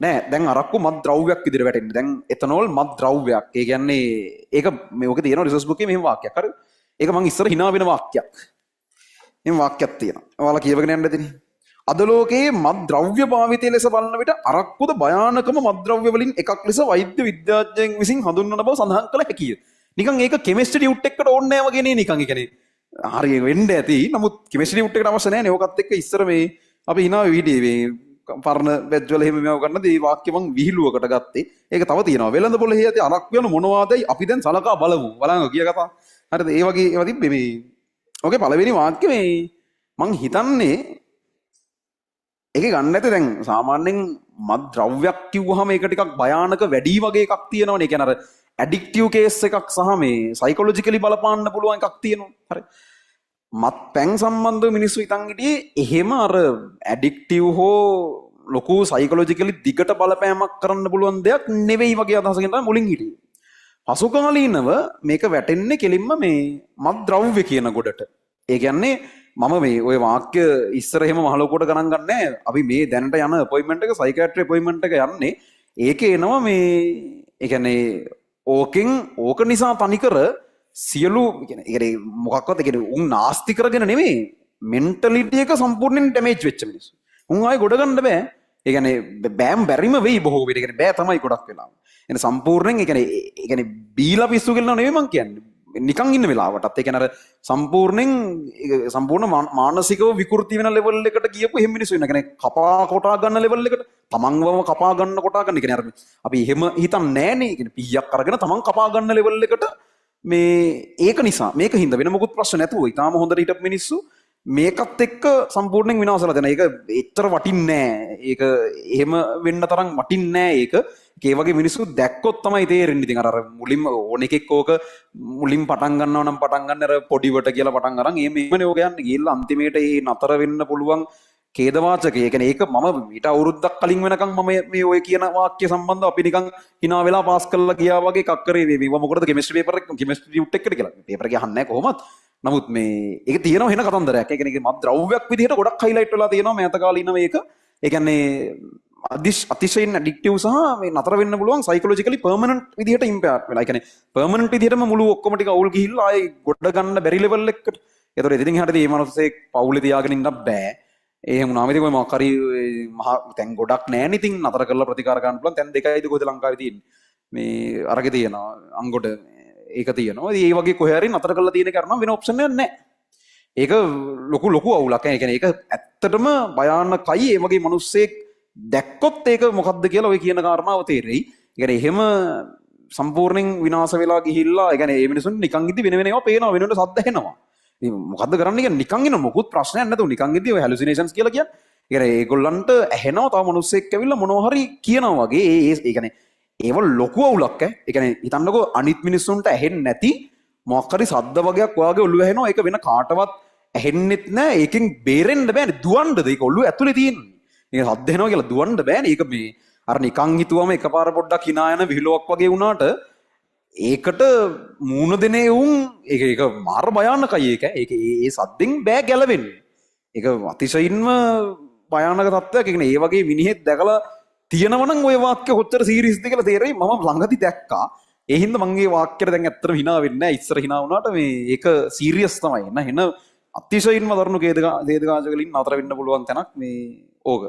නෑ දැන් අරක්කු මත් ද්‍රව්‍යයක් විදිහට වැටෙන්නේ. දැන් එතනෝල් මත් ද්‍රව්‍යයක්. ඒ කියන්නේ ඒක මේක තියෙනවා රිසර්ච් බුකේ මෙහෙම වාක්‍යයක්. හරිද? ඒක මං ඉස්සර hina වෙන වාක්‍යයක්. මෙහෙම වාක්‍යයක් තියෙනවා. ඔයාලා කියවගෙන යන්න දෙන්නේ. අද ලෝකයේ මත් ද්‍රව්‍ය භාවිතය ලෙස බලන විට අරක්කුද භයානකම මත් ද්‍රව්‍ය වලින් එකක් ලෙස වෛද්‍ය විද්‍යාඥයන් විසින් හඳුන්වන බව සඳහන් කළ හැකිය. නිකන් ඒක කෙමිස්ට්‍රි ටියුට් එකකට ඕනේ නැහැ වගේ නේ නිකන්. ඒ කියන්නේ හරි වෙන්න ඇති. නමුත් කෙමිස්ට්‍රි ටියුට් එකට අවශ්‍ය නැහැ නේ. ඕකත් එක්ක ඉස්සර මේ අපි hina වීඩියෝ මේ පරණ බැජ් වල එහෙම මේව ගන්නද මේ වාක්‍ය මං විහිළුවකට ගත්තේ. ඒක තව තියෙනවා. වෙළඳ පොළේ ඇති අරක් වෙන මොනවාදයි අපි දැන් සලකා බලමු. බලන්න කිය කතා. හරිද? ඒ වගේ ඒවා තිබ්බේ මේ. ඔගේ පළවෙනි වාක්‍ය මේ මං හිතන්නේ ඒකේ ගන්න නැති දැන් සාමාන්‍යයෙන් මත් ද්‍රව්‍යයක් කිව්වහම ඒක ටිකක් භයානක වැඩි වගේ එකක් තියෙනවනේ. ඒ කියන්නේ අර ඇඩික්ටිව් කේස් එකක් සහ මේ සයිකොලොජිකලි බලපාන්න පුළුවන් එකක් තියෙනවා. හරි. මත් පැන් සම්බන්ධව මිනිස්සු හිතන් හිටියේ එහෙම අර ඇඩික්ටිව් හෝ ලොකු සයිකොලොජිකලි දිගට බලපෑමක් කරන්න පුළුවන් දෙයක් නෙවෙයි වගේ අදහසකින් තමයි මුලින් හිටියේ. පසුකාලීනව මේක වැටෙන්නේ කෙලින්ම මේ මත් ද්‍රව්‍ය කියන ගොඩට. ඒ කියන්නේ මම මේ ඔය වාක්‍ය ඉස්සර එහෙම මහලොකුවට ගණන් ගන්නෑ. අපි මේ දැනට යන අපොයින්ට්මන්ට් එක සයිකියාට්‍රි අපොයින්ට්මන්ට් එක යන්නේ. ඒකේ එනවා මේ ඒ කියන්නේ ඕක නිසා තනිකර සියලු කියන්නේ මොකක්වත් ඒ කියන්නේ උන් නාස්ති කරගෙන නෙමෙයි මෙන්ටලිටි එක සම්පූර්ණයෙන් ඩැමේජ් වෙච්ච මිනිස්සු. උන් ආයේ ගොඩ ගන්න බෑ. ඒ කියන්නේ බැරිම වෙයි බොහෝ විට. ඒ කියන්නේ බෑ තමයි ගොඩක් වෙලාව. එන සම්පූර්ණයෙන් ඒ කියන්නේ බීලා පිස්සු කියලා නෙමෙයි මං කියන්නේ. නිකන් ඉන්න වෙලාවටත් ඒ කියන්නේ අර සම්පූර්ණ මානසිකව විකෘති වෙන ලෙවල් එකට ගියපු එහෙම මිනිස්සු ඉන්න. කියන්නේ කපා කොටා ගන්න ලෙවල් එකට තමන්වම කපා ගන්න කොටා ගන්න. කියන්නේ අර අපි එහෙම හිතන්නේ නෑනේ. කියන්නේ පීයක් අරගෙන තමන් කපා ගන්න ලෙවල් එකට මේ ඒක නිසා මේක හින්දා වෙන මොකුත් ප්‍රශ්න නැතුව ඊටාම හොඳට හිටපු මිනිස්සු මේකත් එක්ක සම්පූර්ණයෙන් විනාශලා දෙනවා. ඒක එච්චර වටින්නේ නෑ. ඒක එහෙම වෙන්න තරම් වටින්නේ නෑ ඒක. ඒ වගේ මිනිස්සු දැක්කොත් තමයි තේරෙන්නේ. ඉතින් අර මුලින්ම ඕන එකෙක් ඕක මුලින් පටන් ගන්නවා නම් පටන් ගන්න අර පොඩිවට කියලා පටන් අරන් එහෙමනේ ඕක යන්නේ. ගිහිල්ලා අන්තිමේට ඒ නතර වෙන්න පුළුවන් ඛේදවාචකය. ඒ කියන්නේ ඒක මම ඊට අවුරුද්දක් කලින් වෙනකන් මම මේ ඔය කියන වාක්‍ය සම්බන්ධව අපි නිකන් hina වෙලා පාස් කරලා ගියා වගේ එකක් කරේ මේව මොකටද කෙමිස්ට්‍රි පේපර් එක කෙමිස්ට්‍රි ටියුට් එකකට කියලා. පේපර් එක අහන්නේ නැහැ කොහොමත්. නමුත් මේ ඒක තියෙනවා වෙන කතන්දරයක්. ඒ කියන්නේ මත් ද්‍රව්‍යයක් විදිහට ගොඩක් හයිලයිට් වෙලා තියෙනවා මෑත කාලීනව මේක. ඒ කියන්නේ අතිශයින් ඇඩික්ටිව් සහ මේ නතර වෙන්න පුළුවන් සයිකොලොජිකලි පර්මනන්ට් විදිහට ඉම්පැක්ට් වෙලා. ඒ කියන්නේ පර්මනන්ට් විදිහටම මුළු ඔක්කොම ටික අවුල් ගිහිල්ලා ආයේ ගොඩ ගන්න බැරි ලෙවල් එකකට. ඒතකොට ඉතින් එහාට මේ මිනිස්සේ පවුලේ තියාගෙන ඉන්න බෑ. එහෙම වුණාම ඉතින් ඔය මොකක් හරි මහා තැන් ගොඩක් නැහැ නේ. ඉතින් නතර කරලා ප්‍රතිකාර ගන්න පුළුවන් තැන් දෙකයිද කොහෙද ලංකාවේ තියෙන්නේ. මේ අරගේ තියෙනවා අංගොඩ ඒක තියෙනවා. ඉතින් ඒ වගේ කොහේ හරි නතර කරලා තියෙන කරනවා වෙන ඔප්ෂන් එකක් නැහැ. ඒක ලොකු අවුලක්. ඒ කියන්නේ ඒක ඇත්තටම භයානකයි. ඒ වගේ මිනිස්සෙක් දැක්කොත් ඒක මොකද්ද කියලා ඔය කියන කාරණාව තේරෙයි. ඒ කියන්නේ එහෙම සම්පූර්ණයෙන් විනාශ වෙලා ගිහිල්ලා ඒ කියන්නේ මේ මිනිසුන් නිකන් ඉදි වෙන ඒවා පේනවා වෙනකොට සද්ද ඇහෙනවා. ඉතින් මොකද්ද කරන්නේ කියන්නේ නිකන් ඉන්න මොකුත් ප්‍රශ්නයක් නැතුව නිකන් ඉදි ඔය හැලුසිනේෂන්ස් කියලා කියන්නේ. ඒ කියන්නේ ඒගොල්ලන්ට ඇහෙනවා තව මිනිස්සෙක් ඇවිල්ලා මොනවා හරි කියනවා වගේ. ඒ කියන්නේ ඒව ලොකු අවුලක් ඈ. ඒ කියන්නේ හිතන්නකෝ අනිත් මිනිස්සුන්ට ඇහෙන්නේ නැති මොකක් හරි සද්ද වගේක් ඔයාගේ ඔළුව ඇහෙනවා. ඒක වෙන කාටවත් ඇහෙන්නෙත් නැහැ. ඒකෙන් බේරෙන්න බෑනේ. දුවන්නද ඒක ඔළුව ඇතුලේ තියෙන්නේ. ඒක සද්ද එනවා කියලා දුවන්න බෑනේ. ඒක මේ අර නිකන් හිතුවම එකපාර පොඩ්ඩක් hina යන විහිළුවක් වගේ වුණාට ඒකට මූණ දෙනේ උන් ඒක මාර භයානකයි ඒක. ඒක ඒ සද්දෙන් බෑ ගැලවෙන්න. ඒක අතිශයින්ම භයානක තත්ත්වයක්. ඒ කියන්නේ ඒ වගේ මිනිහෙක් දැකලා තියෙනවනම් ওই වාක්‍ය කොච්චර සීරියස්ද කියලා තේරෙයි. මම ළඟදි දැක්කා. ඒ හින්දා මම මේ වාක්‍යයට දැන් ඇත්තටම hina වෙන්නේ නැහැ. ඉස්සර hina වුණාට මේ ඒක සීරියස් තමයි. එන අතිශයින්ම දරුණු ඛේදකාජ වලින් නතර වෙන්න පුළුවන් තැනක් මේ ඕක.